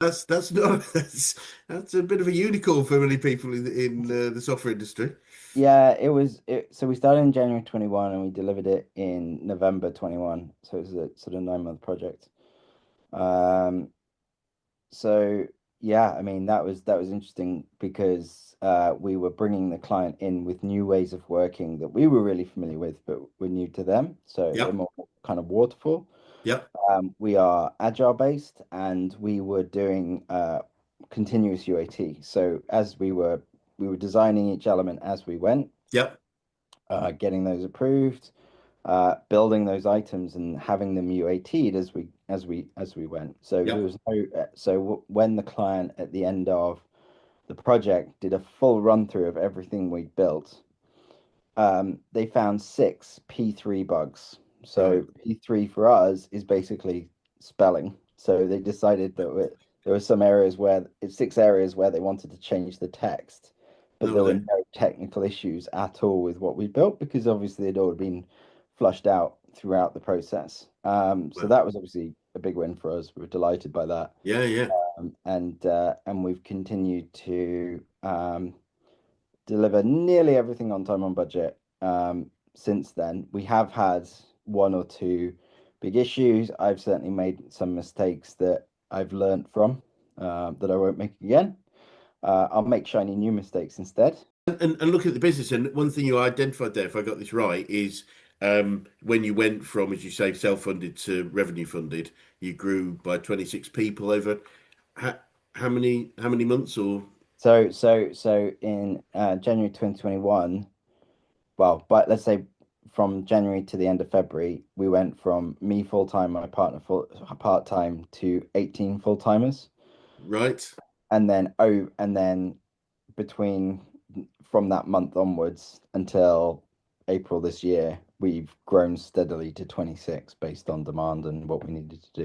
That's not that's a bit of a unicorn for many people in the software industry. Yeah, it was it. So we started in January 21 and we delivered it in November 21. So it was a sort of 9 month project. Um, so yeah, I mean that was interesting because we were bringing the client in with new ways of working that we were really familiar with, but were new to them. So they're Yep, more kind of waterfall. yep, We are agile based, and we were doing continuous UAT. So as we were designing each element as we went, yep. getting those approved, building those items, and having them UAT'd as we went. So there Yep. was no when the client at the end of the project did a full run through of everything we built, they found six P3 bugs. Right. So P3 for us is basically spelling. So they decided that there were some areas where it's 6 areas where they wanted to change the text, but That there was were it. no technical issues at all with what we built because obviously it all been flushed out throughout the process. So Well, that was obviously a big win for us. We were delighted by that. yeah, yeah. And we've continued to deliver nearly everything on time on budget. Since then, we have had one or two big issues. I've certainly made some mistakes that I've learned from that I won't make again. I'll make shiny new mistakes instead. And look at the business. And one thing you identified there, if I got this right, is when you went from, as you say, self-funded to revenue funded, you grew by 26 people over how, how many months or So in January 2021, well, but let's say from January to the end of February, we went from me full time, my partner full part time to 18 full timers. right? And then between from that month onwards until April this year, we've grown steadily to 26 based on demand and what we needed to do.